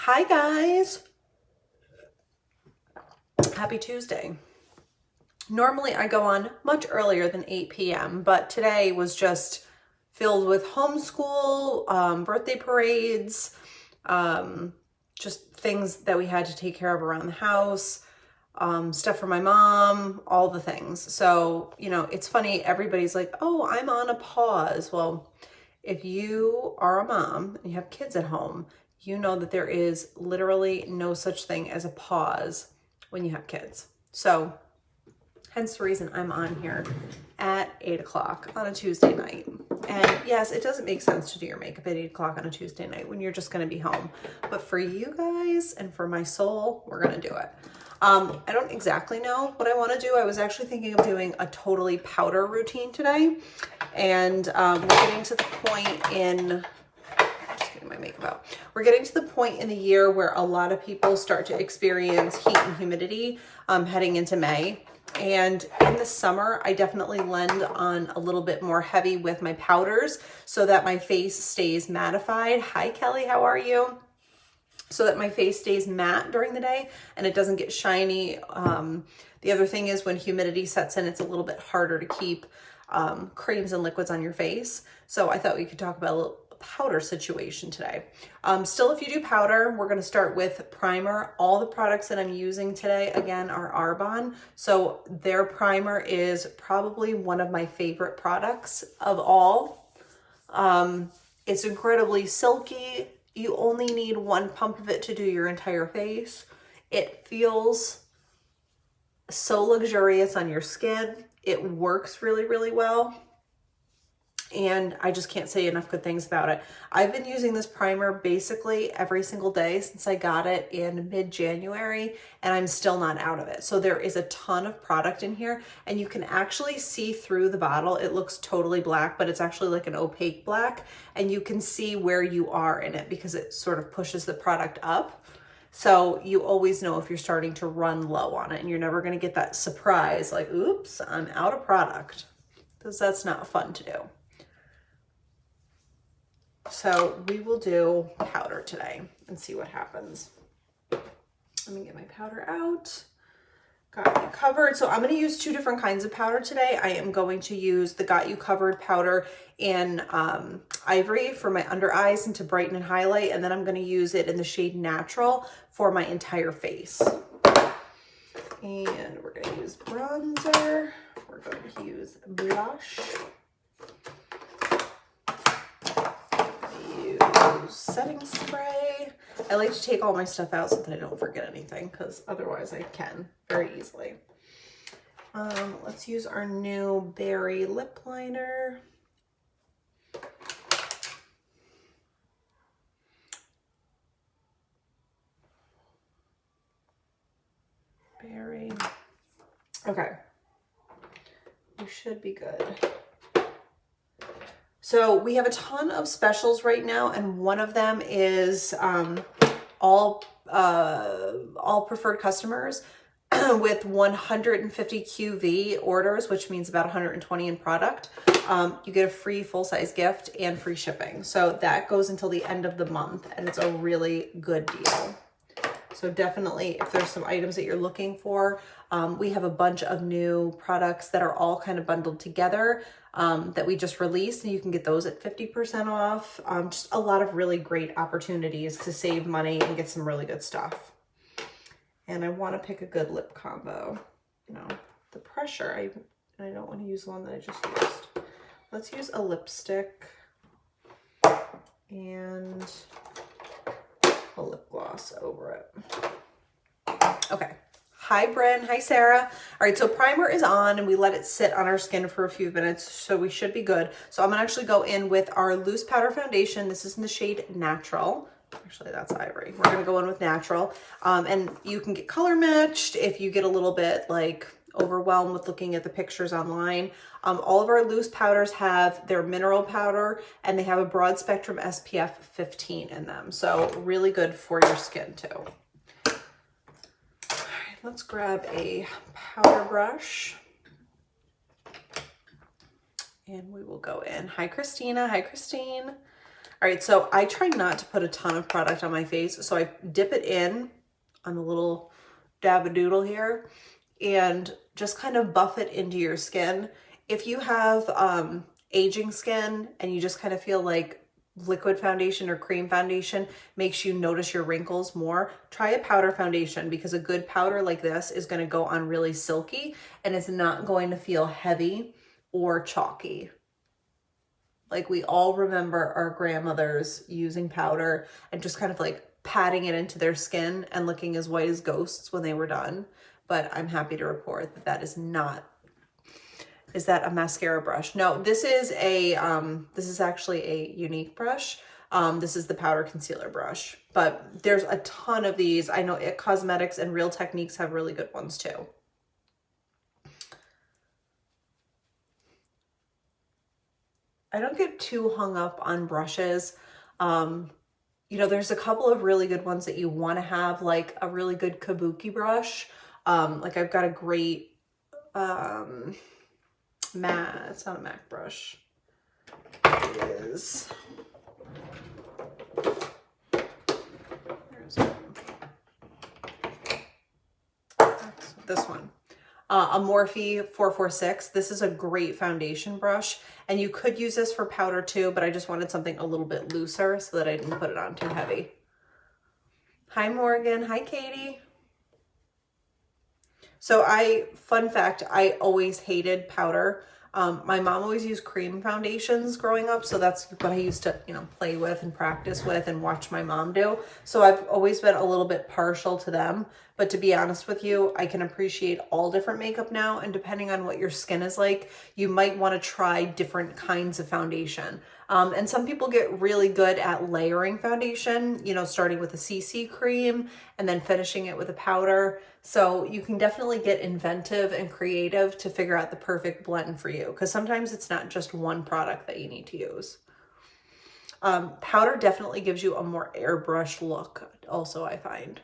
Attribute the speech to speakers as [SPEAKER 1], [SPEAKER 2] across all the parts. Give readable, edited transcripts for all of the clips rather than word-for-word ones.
[SPEAKER 1] Hi guys, happy Tuesday. Normally I go on much earlier than 8 p.m., but today was just filled with homeschool, birthday parades, just things that we had to take care of around the house, stuff for my mom, all the things. So, you know, it's funny, everybody's like, oh, I'm on a pause. Well, if you are a mom and you have kids at home, you know that there is literally no such thing as a pause when you have kids. So hence the reason I'm on here at 8 o'clock on a Tuesday night. And yes, it doesn't make sense to do your makeup at 8 o'clock on a Tuesday night when you're just going to be home. But for you guys and for my soul, we're going to do it. I don't exactly know what I want to do. I was actually thinking of doing a totally powder routine today. And we're getting to the point in... my makeup out. We're getting to the point in the year where a lot of people start to experience heat and humidity heading into May. And in the summer, I definitely lend on a little bit more heavy with my powders so that my face stays mattified. Hi, Kelly, how are you? So that my face stays matte during the day and it doesn't get shiny. The other thing is when humidity sets in, it's a little bit harder to keep creams and liquids on your face. So I thought we could talk about a little powder situation today. Still, if you do powder, we're going to start with primer. All the products that I'm using today, again, are Arbonne. So their primer is probably one of my favorite products of all. It's incredibly silky. You only need one pump of it to do your entire face. It feels so luxurious on your skin. It works really, really well. And I just can't say enough good things about it. I've been using this primer basically every single day since I got it in mid-January, and I'm still not out of it. So there is a ton of product in here, and you can actually see through the bottle. It looks totally black, but it's actually like an opaque black, and you can see where you are in it because it sort of pushes the product up. So you always know if you're starting to run low on it, and you're never going to get that surprise like, oops, I'm out of product, because that's not fun to do. So we will do powder today and see what happens. Let me get my powder out. Got You Covered. So I'm going to use two different kinds of powder today. I am going to use the Got You Covered powder in Ivory for my under eyes and to brighten and highlight. And then I'm going to use it in the shade Natural for my entire face. And we're going to use bronzer. We're going to use blush. Setting spray. I like to take all my stuff out so that I don't forget anything, because otherwise I can very easily. Let's use our new Berry lip liner. Berry. Okay. You should be good. So we have a ton of specials right now, and one of them is all preferred customers with 150 QV orders, which means about 120 in product. You get a free full-size gift and free shipping. So that goes until the end of the month, and it's a really good deal. So definitely, if there's some items that you're looking for, we have a bunch of new products that are all kind of bundled together that we just released, and you can get those at 50% off. Just a lot of really great opportunities to save money and get some really good stuff. And I want to pick a good lip combo. You know, the pressure, I don't want to use the one that I just used. Let's use a lipstick and a lip gloss over it. Okay. Hi, Bryn. Hi, Sarah. All right, so primer is on, and we let it sit on our skin for a few minutes, so we should be good. So I'm going to actually go in with our loose powder foundation. This is in the shade Natural. Actually, that's Ivory. We're going to go in with Natural. And you can get color matched if you get a little bit, like, overwhelmed with looking at the pictures online. All of our loose powders have their mineral powder, and they have a broad spectrum SPF 15 in them. So really good for your skin too. All right, let's grab a powder brush and we will go in. Hi, Christina. Hi, Christine. All right, so I try not to put a ton of product on my face. So I dip it in on the little dab-a-doodle here and just kind of buff it into your skin. If you have aging skin and you just kind of feel like liquid foundation or cream foundation makes you notice your wrinkles more, try a powder foundation, because a good powder like this is going to go on really silky and it's not going to feel heavy or chalky. Like, we all remember our grandmothers using powder and just kind of like patting it into their skin and looking as white as ghosts when they were done. But I'm happy to report that that is not. Is that a mascara brush? No, this is a, this is actually a unique brush. This is the powder concealer brush, but there's a ton of these. I know It Cosmetics and Real Techniques have really good ones too. I don't get too hung up on brushes. You know, there's a couple of really good ones that you want to have, like a really good kabuki brush. Like I've got a great, matte, it's not a MAC brush. It is, where's it? This one. A Morphe 446. This is a great foundation brush, and you could use this for powder too, but I just wanted something a little bit looser so that I didn't put it on too heavy. Hi Morgan, hi Katie. So fun fact, I always hated powder. My mom always used cream foundations growing up, so that's what I used to, you know, play with and practice with and watch my mom do. So I've always been a little bit partial to them, but to be honest with you, I can appreciate all different makeup now, and depending on what your skin is like, you might want to try different kinds of foundation. And some people get really good at layering foundation, you know, starting with a CC cream and then finishing it with a powder. So you can definitely get inventive and creative to figure out the perfect blend for you, because sometimes it's not just one product that you need to use. Powder definitely gives you a more airbrush look also, I find.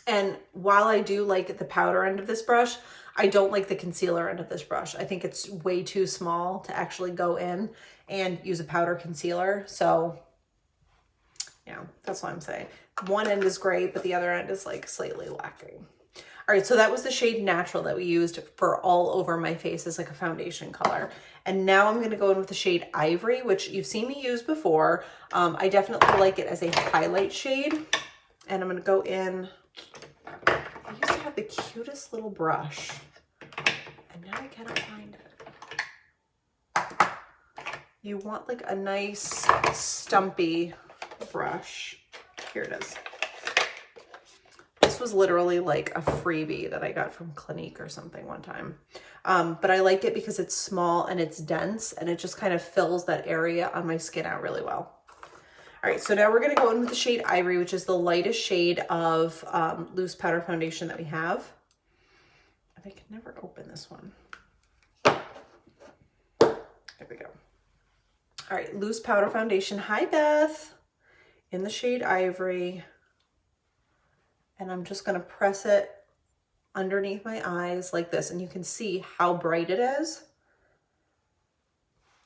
[SPEAKER 1] And while I do like the powder end of this brush, I don't like the concealer end of this brush. I think it's way too small to actually go in and use a powder concealer. So, yeah, that's what I'm saying. One end is great, but the other end is like slightly lacking. All right, so that was the shade Natural that we used for all over my face as like a foundation color. And now I'm gonna go in with the shade Ivory, which you've seen me use before. I definitely like it as a highlight shade. And I'm gonna go in, I used to have the cutest little brush, and now I cannot find it. You want like a nice stumpy brush. Here it is. This was literally like a freebie that I got from Clinique or something one time. But I like it because it's small and it's dense, and it just kind of fills that area on my skin out really well. All right, so now we're gonna go in with the shade Ivory, which is the lightest shade of loose powder foundation that we have. And I can never open this one. There we go. All right, loose powder foundation. Hi, Beth. In the shade Ivory. And I'm just gonna press it underneath my eyes like this, and you can see how bright it is.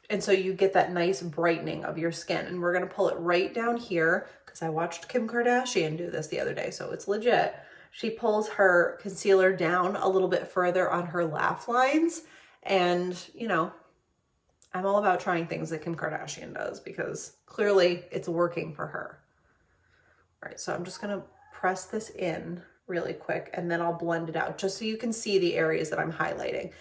[SPEAKER 1] And so you get that nice brightening of your skin. And we're gonna pull it right down here, because I watched Kim Kardashian do this the other day, so it's legit. She pulls her concealer down a little bit further on her laugh lines. And, you know, I'm all about trying things that Kim Kardashian does, because clearly it's working for her. All right, so I'm just gonna press this in really quick, and then I'll blend it out just so you can see the areas that I'm highlighting.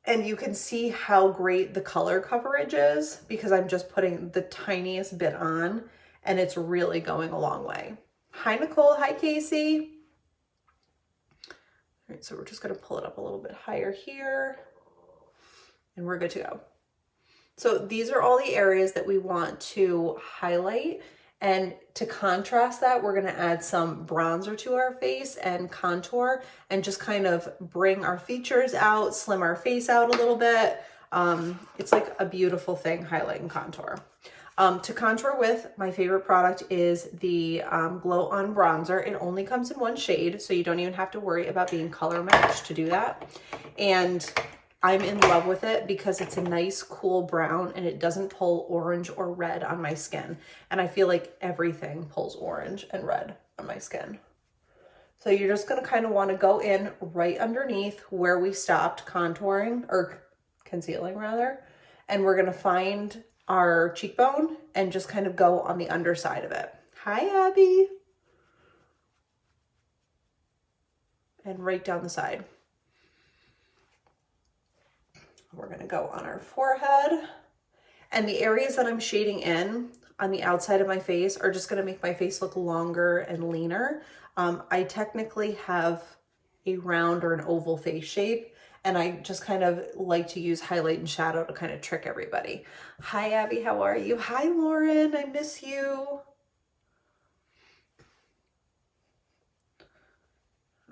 [SPEAKER 1] And you can see how great the color coverage is, because I'm just putting the tiniest bit on, and it's really going a long way. Hi, Nicole. Hi, Casey. All right, so we're just going to pull it up a little bit higher here, and we're good to go. So these are all the areas that we want to highlight. And to contrast that, we're gonna add some bronzer to our face and contour, and just kind of bring our features out, slim our face out a little bit. It's like a beautiful thing, highlight and contour. To contour with, my favorite product is the Glow On Bronzer. It only comes in one shade, so you don't even have to worry about being color matched to do that. And I'm in love with it because it's a nice cool brown and it doesn't pull orange or red on my skin. And I feel like everything pulls orange and red on my skin. So you're just gonna kind of wanna go in right underneath where we stopped contouring, or concealing rather. And we're gonna find our cheekbone and just kind of go on the underside of it. Hi, Abby. And right down the side. We're gonna go on our forehead. And the areas that I'm shading in on the outside of my face are just gonna make my face look longer and leaner. I technically have a round or an oval face shape, and I just kind of like to use highlight and shadow to kind of trick everybody. Hi, Abby, how are you? Hi, Lauren, I miss you. All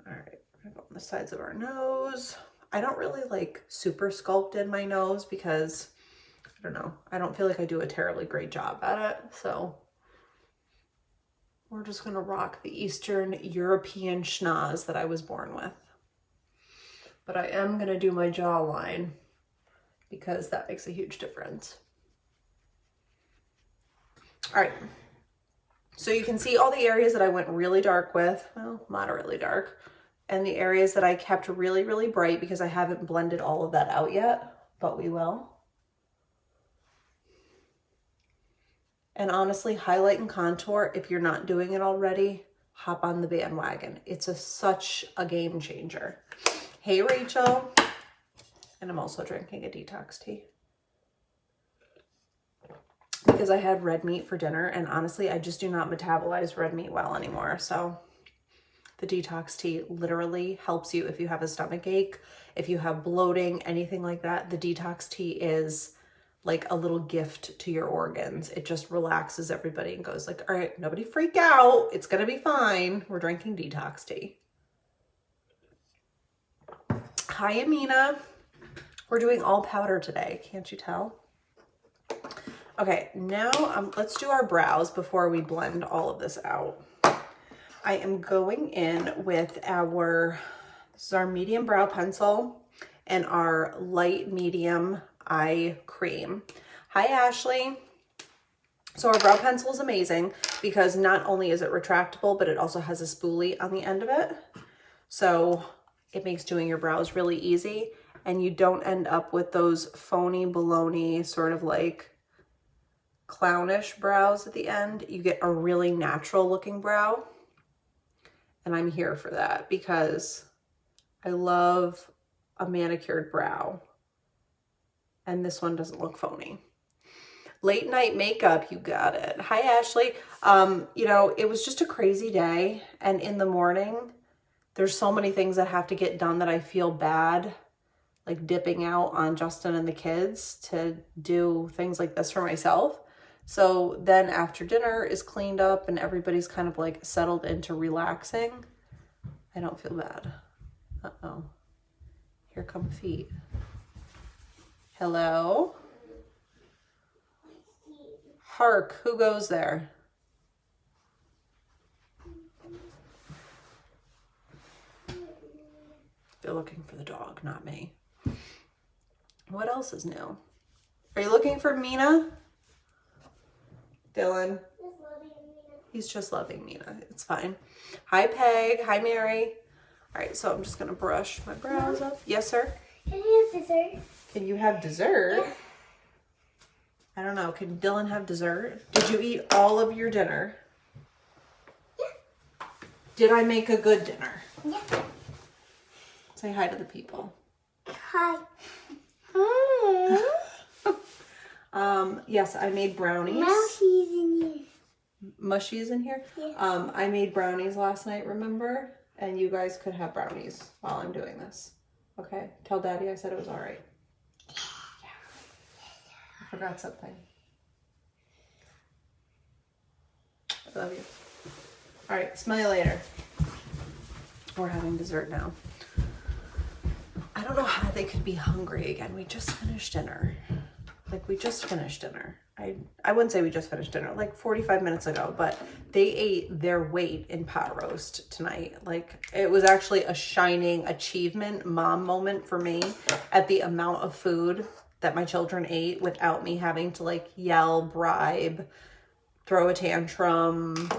[SPEAKER 1] right, we're gonna go on the sides of our nose. I don't really like super sculpt in my nose because, I don't know, I don't feel like I do a terribly great job at it, so we're just gonna rock the Eastern European schnoz that I was born with. But I am gonna do my jawline because that makes a huge difference. All right, so you can see all the areas that I went really dark with, well, moderately dark, and the areas that I kept really, really bright because I haven't blended all of that out yet, but we will. And honestly, highlight and contour, if you're not doing it already, hop on the bandwagon. It's such a game changer. Hey, Rachel. And I'm also drinking a detox tea because I had red meat for dinner, and honestly, I just do not metabolize red meat well anymore. So the detox tea literally helps you if you have a stomach ache, if you have bloating, anything like that. The detox tea is like a little gift to your organs. It just relaxes everybody and goes like, all right, nobody freak out. It's gonna be fine. We're drinking detox tea. Hi, Amina. We're doing all powder today. Can't you tell? Okay, now let's do our brows before we blend all of this out. I am going in with this is our medium brow pencil and our light medium eye cream. Hi, Ashley. So our brow pencil is amazing because not only is it retractable, but it also has a spoolie on the end of it. So it makes doing your brows really easy, and you don't end up with those phony baloney sort of like clownish brows at the end. You get a really natural looking brow. And I'm here for that because I love a manicured brow. And this one doesn't look phony. Late night makeup, you got it. Hi, Ashley. You know, it was just a crazy day. And in the morning, there's so many things that have to get done that I feel bad, like dipping out on Justin and the kids to do things like this for myself. So then after dinner is cleaned up and everybody's kind of like settled into relaxing, I don't feel bad. Uh-oh. Here come feet. Hello? Hark, who goes there? They're looking for the dog, not me. What else is new? Are you looking for Mina? Dylan? He's just loving Mina. It's fine. Hi, Peg. Hi, Mary. All right, so I'm just going to brush my brows up. Yes, sir?
[SPEAKER 2] Can you have dessert?
[SPEAKER 1] Can you have dessert?
[SPEAKER 2] Yeah.
[SPEAKER 1] I don't know. Can Dylan have dessert? Did you eat all of your dinner?
[SPEAKER 2] Yeah.
[SPEAKER 1] Did I make a good dinner?
[SPEAKER 2] Yeah.
[SPEAKER 1] Say hi to the people.
[SPEAKER 2] Hi.
[SPEAKER 1] Yes, I made brownies.
[SPEAKER 2] Mushy's in here.
[SPEAKER 1] Mushy is in here?
[SPEAKER 2] Yeah.
[SPEAKER 1] I made brownies last night, remember? And you guys could have brownies while I'm doing this. Okay? Tell Daddy I said it was all right. Yeah. I forgot something. I love you. All right, smell you later. We're having dessert now. I don't know how they could be hungry again. We just finished dinner. Like, we just finished dinner. I wouldn't say we just finished dinner, like 45 minutes ago, but they ate their weight in pot roast tonight. Like, it was actually a shining achievement mom moment for me at the amount of food that my children ate without me having to like yell, bribe, throw a tantrum,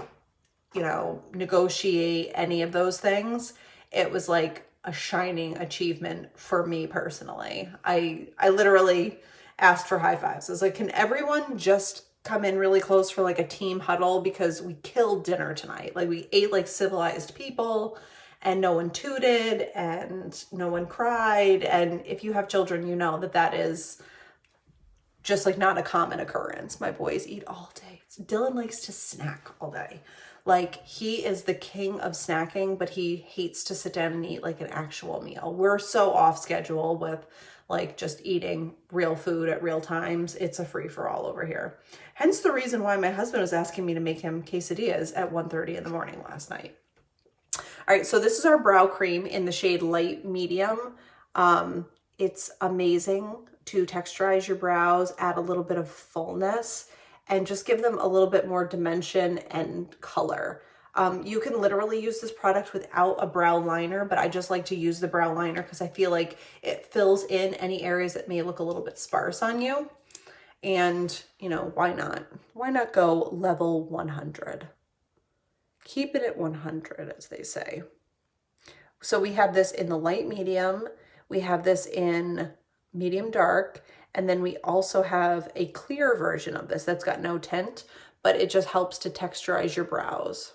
[SPEAKER 1] you know, negotiate any of those things. It was like a shining achievement for me personally. I literally asked for high fives. I was like, can everyone just come in really close for like a team huddle, because we killed dinner tonight. Like, we ate like civilized people and no one tooted and no one cried. And if you have children, you know that that is just like not a common occurrence. My boys eat all day. Dylan likes to snack all day. Like, he is the king of snacking, but he hates to sit down and eat like an actual meal. We're so off schedule with like just eating real food at real times. It's a free for all over here. Hence the reason why my husband was asking me to make him quesadillas at 1:30 in the morning last night. All right, so this is our brow cream in the shade Light Medium. It's amazing to texturize your brows, add a little bit of fullness, and just give them a little bit more dimension and color. You can literally use this product without a brow liner, but I just like to use the brow liner because I feel like it fills in any areas that may look a little bit sparse on you. And, you know, why not? Why not go level 100? Keep it at 100, as they say. So we have this in the light medium. We have this in medium dark. And then we also have a clear version of this that's got no tint, but it just helps to texturize your brows.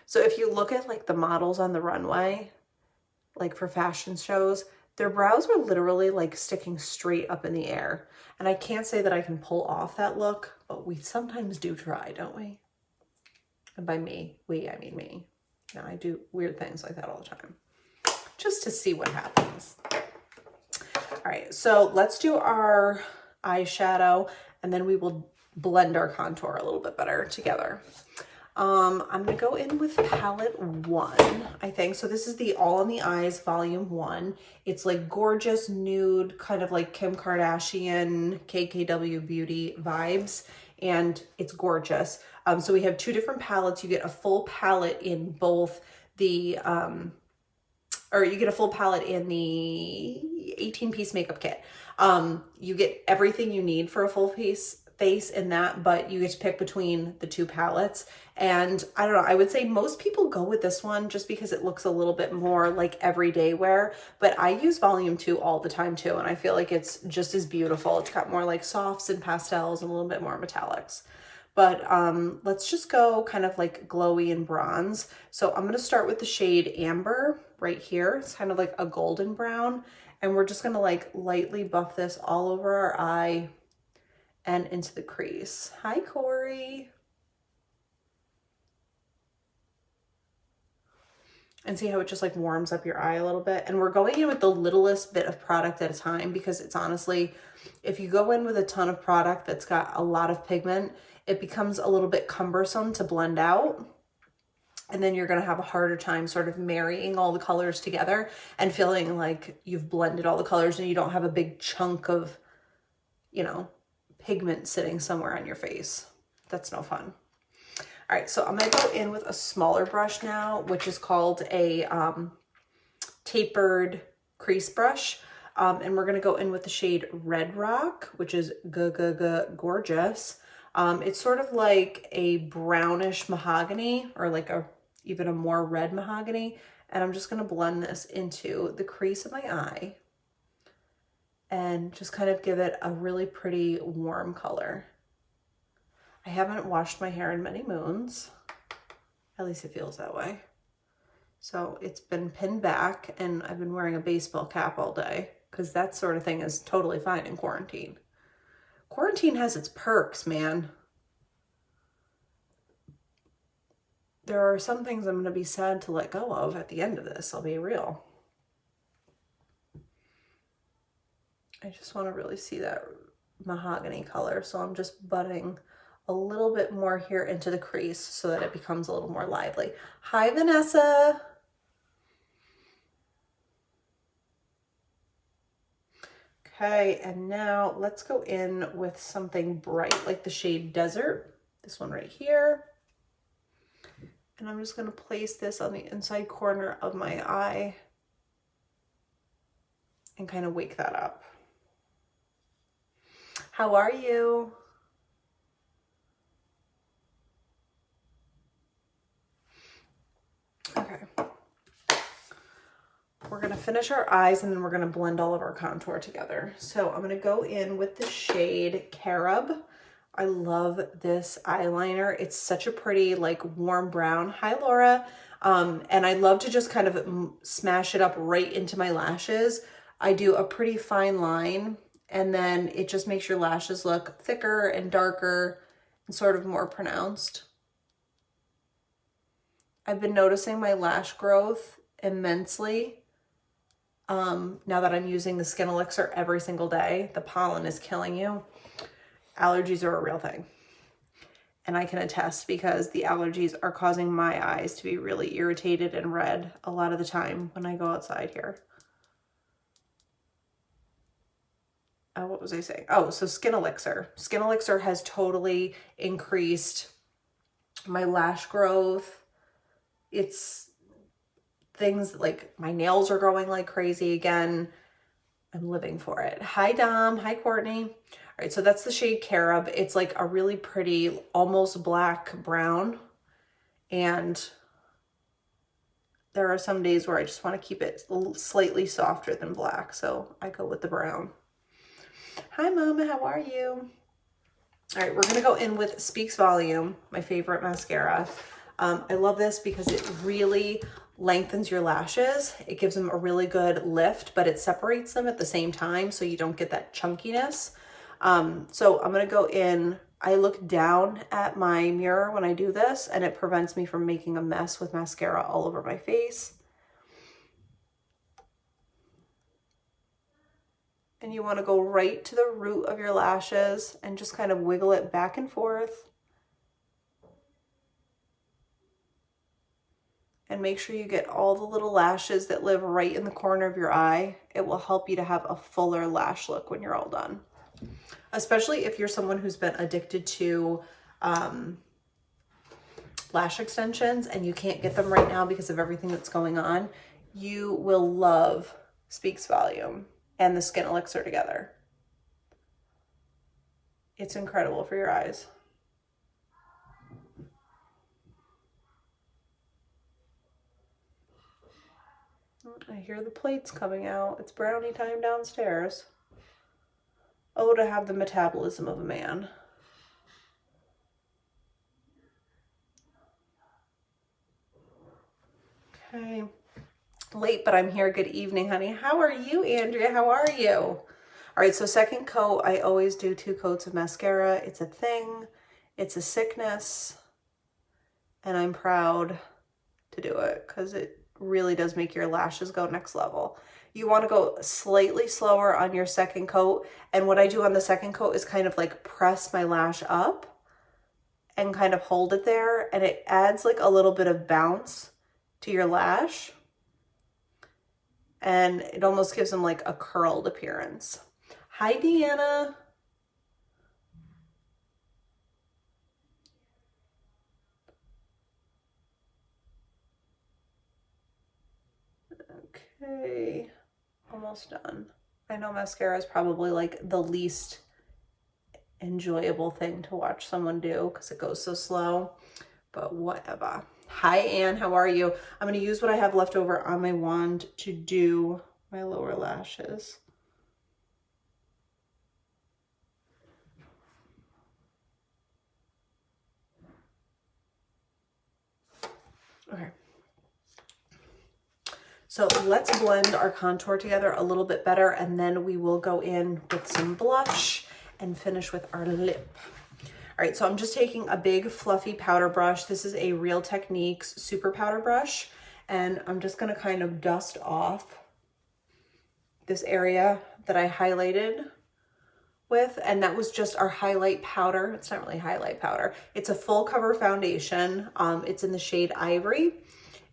[SPEAKER 1] So if you look at like the models on the runway, like for fashion shows, their brows are literally like sticking straight up in the air. And I can't say that I can pull off that look, but we sometimes do try, don't we? And by me, I mean me. You know, I do weird things like that all the time, just to see what happens. All right, so let's do our eyeshadow, and then we will blend our contour a little bit better together. I'm gonna go in with palette 1, I think. So this is the All in the Eyes volume 1. It's like gorgeous nude, kind of like Kim Kardashian, KKW beauty vibes, and it's gorgeous. So we have 2 different palettes. You get a full palette in both the, or you get a full palette in the 18-piece makeup kit. You get everything you need for a full face in that, but you get to pick between the 2 palettes. And I don't know, I would say most people go with this one just because it looks a little bit more like everyday wear, but I use volume 2 all the time too, and I feel like it's just as beautiful. It's got more like softs and pastels and a little bit more metallics. But let's just go kind of like glowy and bronze. So I'm gonna start with the shade Amber right here. It's kind of like a golden brown, and we're just gonna like lightly buff this all over our eye and into the crease. Hi, Corey. And see how it just like warms up your eye a little bit. And we're going in with the littlest bit of product at a time, because it's honestly, if you go in with a ton of product that's got a lot of pigment, it becomes a little bit cumbersome to blend out. And then you're gonna have a harder time sort of marrying all the colors together and feeling like you've blended all the colors and you don't have a big chunk of, you know, pigment sitting somewhere on your face. That's no fun. All right, so I'm gonna go in with a smaller brush now, which is called a tapered crease brush. And we're gonna go in with the shade Red Rock, which is gorgeous. It's sort of like a brownish mahogany, or like even a more red mahogany. And I'm just gonna blend this into the crease of my eye and just kind of give it a really pretty warm color. I haven't washed my hair in many moons. At least it feels that way. So it's been pinned back, and I've been wearing a baseball cap all day because that sort of thing is totally fine in quarantine. Quarantine has its perks, man. There are some things I'm gonna be sad to let go of at the end of this, I'll be real. I just wanna really see that mahogany color, so I'm just budding a little bit more here into the crease so that it becomes a little more lively. Hi, Vanessa. Okay, and now let's go in with something bright, like the shade Desert, this one right here. And I'm just gonna place this on the inside corner of my eye and kind of wake that up. How are you? Okay. We're gonna finish our eyes and then we're gonna blend all of our contour together. So I'm gonna go in with the shade Carob. I love this eyeliner. It's such a pretty, like, warm brown. Hi, Laura. And I love to just kind of smash it up right into my lashes. I do a pretty fine line and then it just makes your lashes look thicker and darker and sort of more pronounced. I've been noticing my lash growth immensely. Now that I'm using the Skin Elixir every single day. The pollen is killing you. Allergies are a real thing. And I can attest because the allergies are causing my eyes to be really irritated and red a lot of the time when I go outside here. What was I saying? Oh, so Skin Elixir. Skin Elixir has totally increased my lash growth. It's things like my nails are growing like crazy again. I'm living for it. Hi, Dom. Hi, Courtney. All right, so that's the shade Carob. It's like a really pretty, almost black brown. And there are some days where I just want to keep it slightly softer than black. So I go with the brown. Hi, Mama. How are you? All right, we're going to go in with Speaks Volume, my favorite mascara. I love this because it really lengthens your lashes. It gives them a really good lift, but it separates them at the same time so you don't get that chunkiness. So I'm gonna go in, I look down at my mirror when I do this and it prevents me from making a mess with mascara all over my face. And you wanna go right to the root of your lashes and just kind of wiggle it back and forth. And make sure you get all the little lashes that live right in the corner of your eye. It will help you to have a fuller lash look when you're all done. Especially if you're someone who's been addicted to lash extensions and you can't get them right now because of everything that's going on, you will love Speaks Volume and the Skin Elixir together. It's incredible for your eyes. I hear the plates coming out. It's brownie time downstairs. Oh, to have the metabolism of a man. Okay. Late, but I'm here. Good evening, honey. How are you, Andrea? How are you? All right, so second coat, I always do 2 coats of mascara. It's a thing. It's a sickness. And I'm proud to do it because it really does make your lashes go next level. You want to go slightly slower on your second coat. And what I do on the second coat is kind of like press my lash up and kind of hold it there. And it adds like a little bit of bounce to your lash. And it almost gives them like a curled appearance. Hi, Deanna. Okay, almost done. I know mascara is probably like the least enjoyable thing to watch someone do because it goes so slow, but whatever. Hi, Anne, how are you? I'm going to use what I have left over on my wand to do my lower lashes. Okay. So let's blend our contour together a little bit better, and then we will go in with some blush and finish with our lip. All right, so I'm just taking a big fluffy powder brush. This is a Real Techniques super powder brush, and I'm just gonna kind of dust off this area that I highlighted with, and that was just our highlight powder. It's not really highlight powder. It's a full cover foundation. It's in the shade Ivory.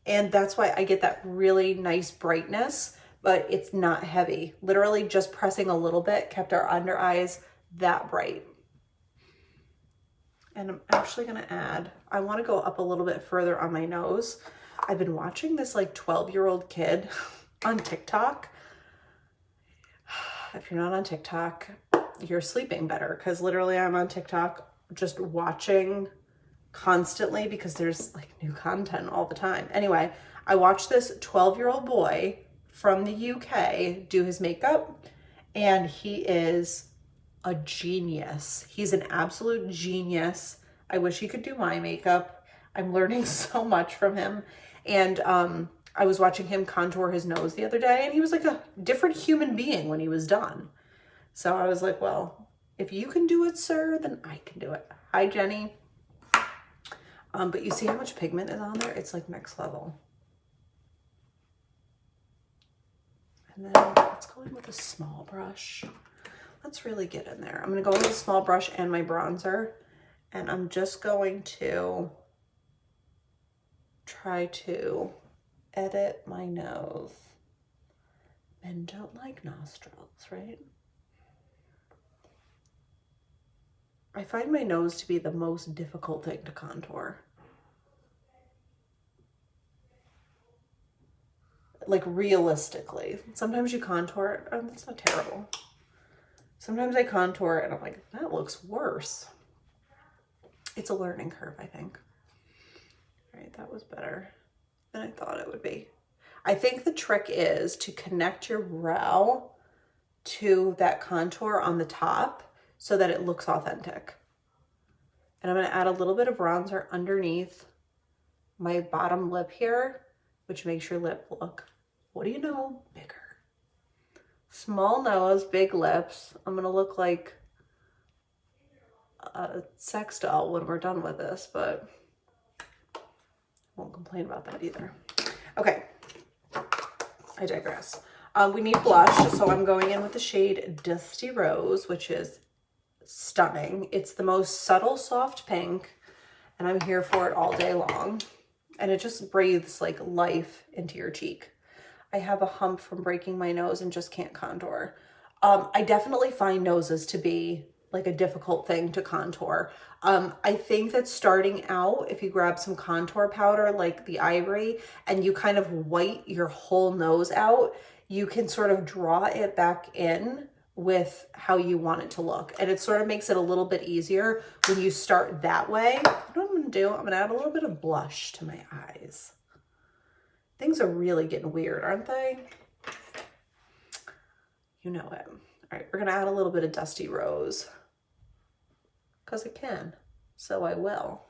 [SPEAKER 1] And that's why I get that really nice brightness. but it's not heavy. Literally just pressing a little bit kept our under eyes that bright. And I'm actually gonna add, I wanna go up a little bit further on my nose. I've been watching this like 12-year-old kid on TikTok. If you're not on TikTok, you're sleeping better, because literally I'm on TikTok just watching constantly because there's like new content all the time. Anyway, I watched this 12-year-old boy from the UK do his makeup, and he is a genius. He's an absolute genius. I wish he could do my makeup. I'm learning so much from him. And I was watching him contour his nose the other day, and he was like a different human being when he was done. So I was like, well, if you can do it, sir, then I can do it. Hi, Jenny. But you see how much pigment is on there? It's like next level. And then let's go in with a small brush. Let's really get in there. I'm gonna go in with a small brush and my bronzer, and I'm just going to try to edit my nose. Men don't like nostrils, right? I find my nose to be the most difficult thing to contour. Like realistically, sometimes you contour, oh, that's not terrible. Sometimes I contour and I'm like, that looks worse. It's a learning curve, I think. All right, that was better than I thought it would be. I think the trick is to connect your brow to that contour on the top so that it looks authentic. And I'm gonna add a little bit of bronzer underneath my bottom lip here, which makes your lip look, what do you know, bigger. Small nose, big lips. I'm gonna look like a sex doll when we're done with this, but I won't complain about that either. Okay, I digress. We need blush, so I'm going in with the shade Dusty Rose, which is stunning. It's the most subtle, soft pink, and I'm here for it all day long. And it just breathes like life into your cheek. I have a hump from breaking my nose and just can't contour. I definitely find noses to be like a difficult thing to contour. I think that starting out, if you grab some contour powder like the Ivory and you kind of white your whole nose out, you can sort of draw it back in with how you want it to look. And it sort of makes it a little bit easier when you start that way. What I'm gonna do, I'm gonna add a little bit of blush to my eyes. Things are really getting weird, aren't they? You know it. All right, we're gonna add a little bit of Dusty Rose because I can, so I will.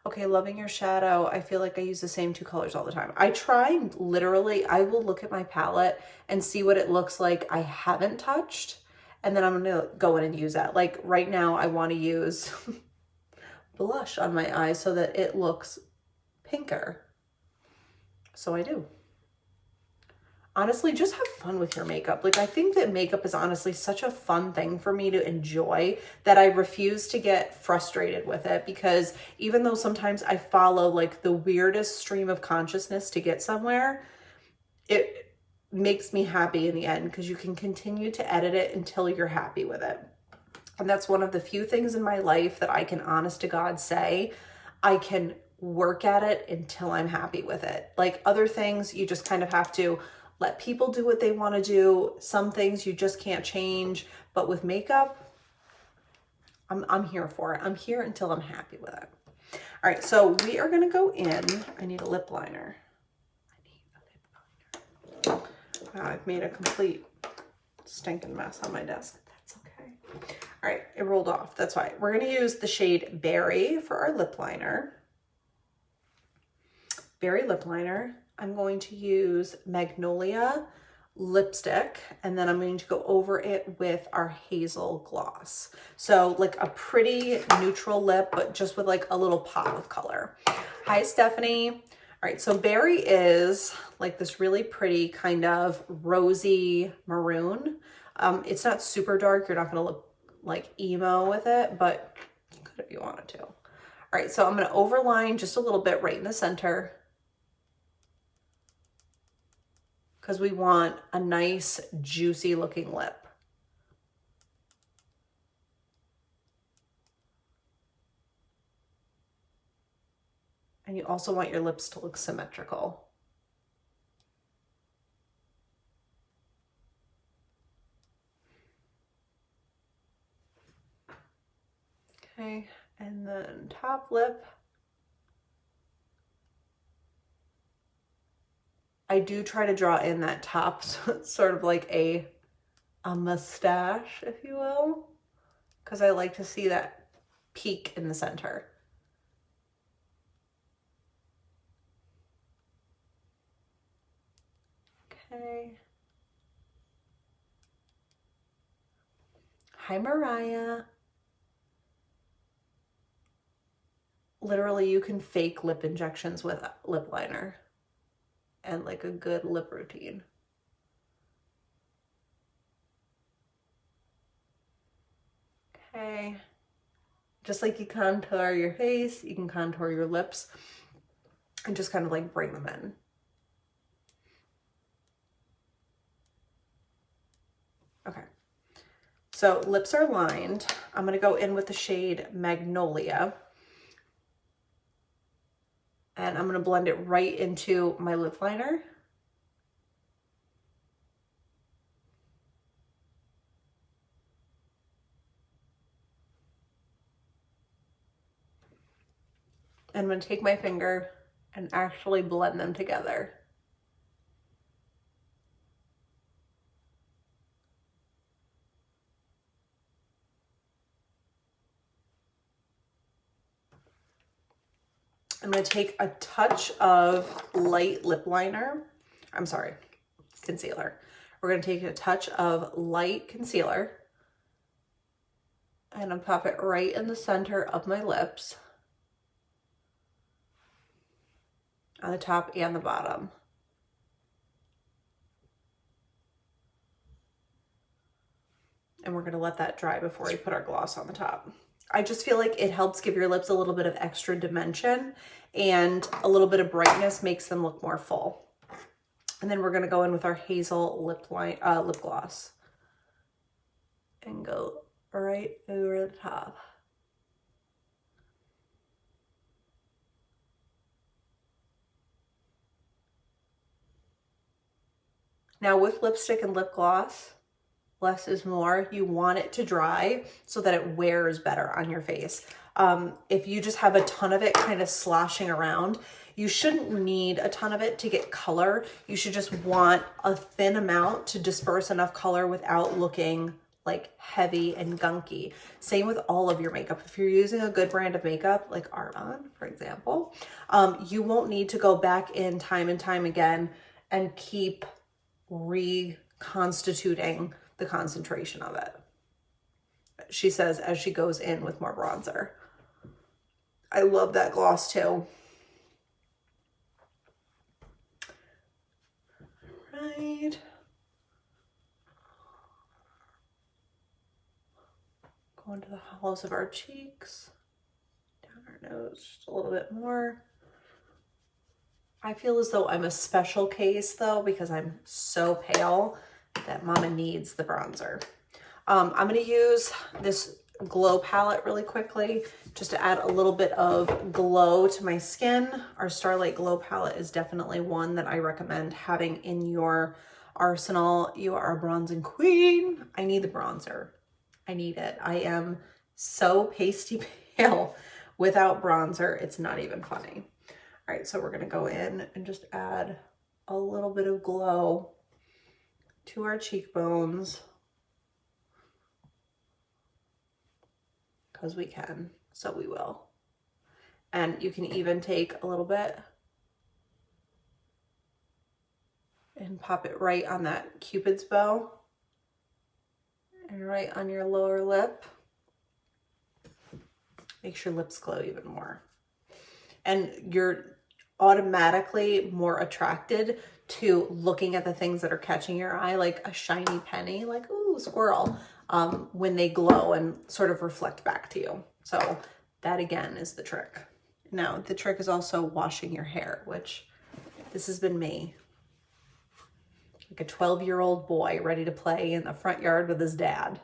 [SPEAKER 1] Okay, loving your shadow. I feel like I use the same two colors all the time. I try, literally, I will look at my palette and see what it looks like I haven't touched, and then I'm gonna go in and use that. Like right now, I wanna use blush on my eyes so that it looks pinker. So I do. Honestly, just have fun with your makeup. Like, I think that makeup is honestly such a fun thing for me to enjoy that I refuse to get frustrated with it, because even though sometimes I follow like the weirdest stream of consciousness to get somewhere, it makes me happy in the end because you can continue to edit it until you're happy with it. And that's one of the few things in my life that I can honest to God say, I can work at it until I'm happy with it. Like other things, you just kind of have to let people do what they want to do. Some things you just can't change, but with makeup, I'm here for it. I'm here until I'm happy with it. All right, so we are gonna go in. I need a lip liner. Wow, I've made a complete stinking mess on my desk. That's okay. All right, it rolled off. That's why. We're gonna use the shade Berry for our lip liner. Berry lip liner. I'm going to use Magnolia lipstick, and then I'm going to go over it with our Hazel gloss. So like a pretty neutral lip, but just with like a little pop of color. Hi, Stephanie. All right, so Berry is like this really pretty kind of rosy maroon. It's not super dark. You're not gonna look like emo with it, but you could if you wanted to. All right, so I'm gonna overline just a little bit right in the center, because we want a nice, juicy looking lip. And you also want your lips to look symmetrical. Okay, and then top lip. I do try to draw in that top, so it's sort of like a mustache, if you will, because I like to see that peak in the center. Okay. Hi, Mariah. Literally, you can fake lip injections with lip liner and like a good lip routine. Okay. Just like you contour your face, you can contour your lips and just kind of like bring them in. Okay. So lips are lined. I'm going to go in with the shade Magnolia. And I'm going to blend it right into my lip liner. And I'm going to take my finger and actually blend them together. I'm going to take a touch of light lip liner. I'm sorry, concealer. We're going to take a touch of light concealer and I'll pop it right in the center of my lips, on the top and the bottom. And we're going to let that dry before we put our gloss on the top. I just feel like it helps give your lips a little bit of extra dimension, and a little bit of brightness makes them look more full. And then we're going to go in with our Hazel lip gloss and go right over the top. Now with lipstick and lip gloss, less is more. You want it to dry so that it wears better on your face. If you just have a ton of it kind of sloshing around, you shouldn't need a ton of it to get color. You should just want a thin amount to disperse enough color without looking like heavy and gunky. Same with all of your makeup. If you're using a good brand of makeup, like Arbonne, for example, you won't need to go back in time and time again and keep reconstituting the concentration of it. She says as she goes in with more bronzer. I love that gloss too. Right. Going to the hollows of our cheeks, down our nose just a little bit more. I feel as though I'm a special case though, because I'm so pale that Mama needs the bronzer. I'm going to use this glow palette really quickly just to add a little bit of glow to my skin. Our Starlight glow palette is definitely one that I recommend having in your arsenal. You are a bronzing queen. I need the bronzer. I need it. I am so pasty pale without bronzer. It's not even funny. All right, so we're going to go in and just add a little bit of glow to our cheekbones, because we can, so we will. And you can even take a little bit and pop it right on that Cupid's bow and right on your lower lip. Makes your lips glow even more. And you're automatically more attracted to looking at the things that are catching your eye, like a shiny penny, like, ooh, squirrel, when they glow and sort of reflect back to you. So that again is the trick. Now, the trick is also washing your hair, which this has been me. like a 12-year-old boy ready to play in the front yard with his dad.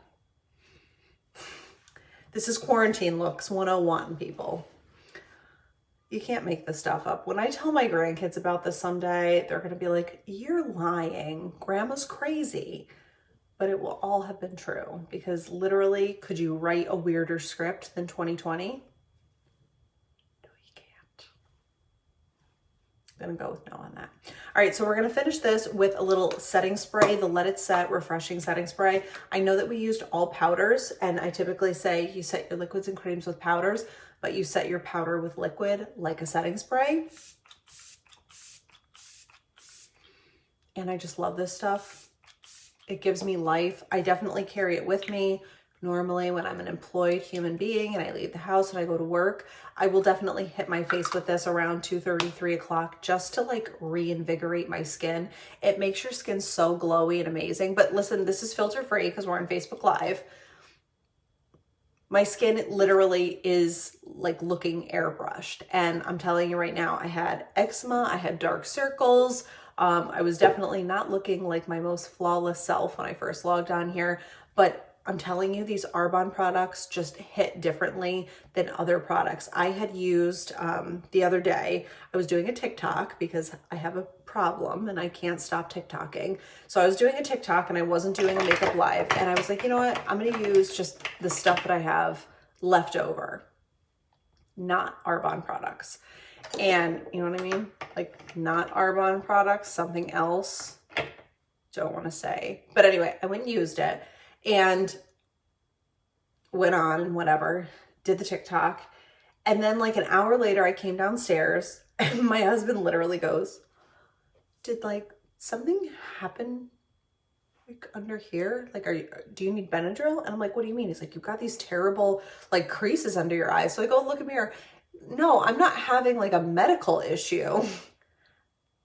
[SPEAKER 1] This is quarantine looks 101, people. You can't make this stuff up. When I tell my grandkids about this someday, they're going to be like, you're lying. Grandma's crazy. But it will all have been true, because literally, could you write a weirder script than 2020? No, you can't. I'm going to go with no on that. All right, so we're going to finish this with a little setting spray, the Let It Set Refreshing Setting Spray. I know that we used all powders, and I typically say you set your liquids and creams with powders, but you set your powder with liquid like a setting spray. And I just love this stuff. It gives me life. I definitely carry it with me. Normally when I'm an employed human being and I leave the house and I go to work, I will definitely hit my face with this around 2:30, 3 o'clock just to like reinvigorate my skin. It makes your skin so glowy and amazing. But listen, this is filter free because we're on Facebook Live. My skin literally is like looking airbrushed. And I'm telling you right now, I had eczema, I had dark circles. I was definitely not looking like my most flawless self when I first logged on here, but I'm telling you, these Arbonne products just hit differently than other products. I had used, the other day, I was doing a TikTok because I have a problem and I can't stop TikToking. So I was doing a TikTok and I wasn't doing a makeup live. And I was like, you know what? I'm going to use just the stuff that I have left over, not Arbonne products. And you know what I mean? Like not Arbonne products, something else. Don't want to say. But anyway, I went and used it. And went on and whatever, did the TikTok. And then like an hour later, I came downstairs and my husband literally goes, did like something happen like under here? Like, do you need Benadryl? And I'm like, what do you mean? He's like, you've got these terrible like creases under your eyes. So I go, look at me. No, I'm not having like a medical issue.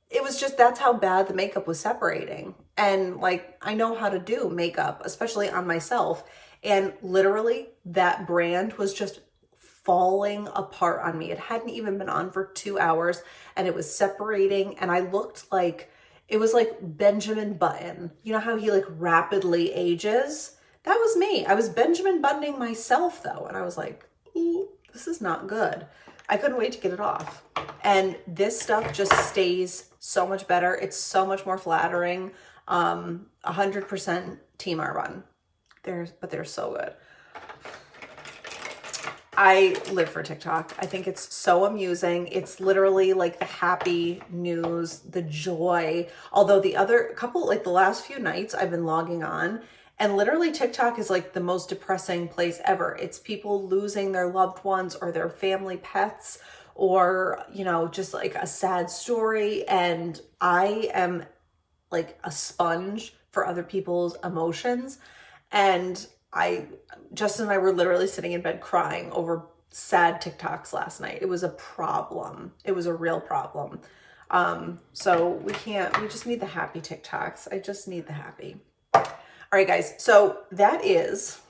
[SPEAKER 1] It was just, that's how bad the makeup was separating. And like, I know how to do makeup, especially on myself. And literally that brand was just falling apart on me. It hadn't even been on for 2 hours and it was separating. And I looked like, it was like Benjamin Button. You know how he like rapidly ages? That was me. I was Benjamin Buttoning myself though. And I was like, ooh, this is not good. I couldn't wait to get it off. And this stuff just stays so much better. It's so much more flattering. 100% Team Arbonne. They're so good. I live for TikTok. I think it's so amusing. It's literally like the happy news, the joy. Although the last few nights I've been logging on, and literally TikTok is like the most depressing place ever. It's people losing their loved ones or their family pets, or, you know, just like a sad story. And I am like a sponge for other people's emotions. And Justin and I were literally sitting in bed crying over sad TikToks last night. It was a problem. It was a real problem. So we just need the happy TikToks. I just need the happy. All right, guys. So that is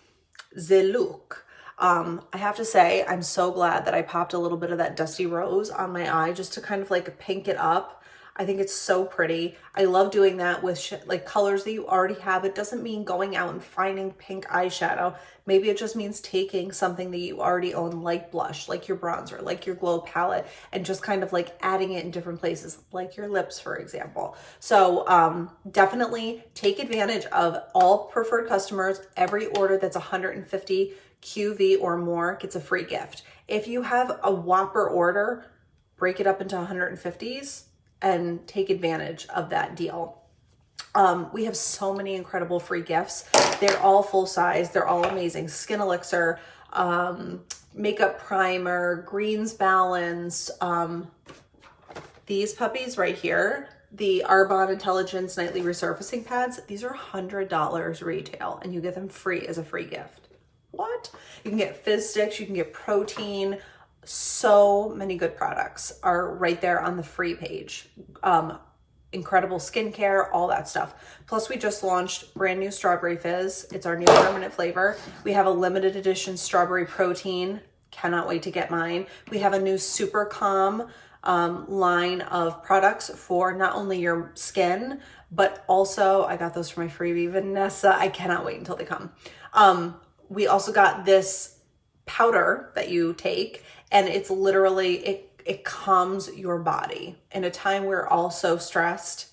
[SPEAKER 1] the look. I have to say, I'm so glad that I popped a little bit of that Dusty Rose on my eye just to kind of like pink it up. I think it's so pretty. I love doing that with like colors that you already have. It doesn't mean going out and finding pink eyeshadow. Maybe it just means taking something that you already own, like blush, like your bronzer, like your glow palette, and just kind of like adding it in different places, like your lips, for example. So definitely take advantage of all preferred customers. Every order that's 150 QV or more gets a free gift. If you have a Whopper order, break it up into 150s. And take advantage of that deal. We have so many incredible free gifts. They're all full size. They're all amazing. Skin Elixir, makeup primer, greens balance. These puppies right here, the Arbonne Intelligence Nightly Resurfacing Pads, these are $100 retail and you get them free as a free gift. What? You can get fizz sticks, you can get protein. So many good products are right there on the free page. Incredible skincare, all that stuff. Plus we just launched brand new Strawberry Fizz. It's our new permanent flavor. We have a limited edition Strawberry Protein. Cannot wait to get mine. We have a new Super Calm line of products for not only your skin, but also I got those for my freebie, Vanessa. I cannot wait until they come. We also got this powder that you take, and it's literally, it calms your body. In a time where we're all so stressed,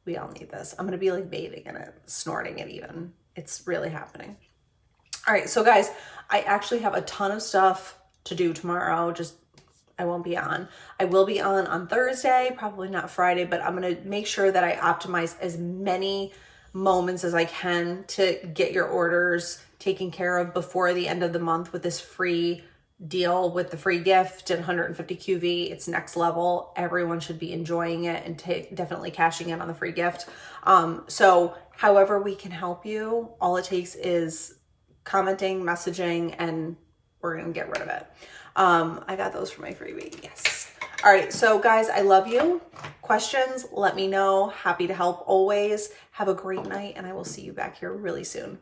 [SPEAKER 1] we all need this. I'm gonna be like bathing in it, snorting it even. It's really happening. All right, so guys, I actually have a ton of stuff to do tomorrow. I won't be on. I will be on Thursday, probably not Friday, but I'm gonna make sure that I optimize as many moments as I can to get your orders taken care of before the end of the month with this free deal with the free gift and 150 QV. It's next level. Everyone should be enjoying it and definitely cashing in on the free gift. So however we can help you, all it takes is commenting, messaging, and we're gonna get rid of it. I got those for my freebie. Yes. All right. So guys, I love you. Questions, let me know. Happy to help always. Have a great night, and I will see you back here really soon.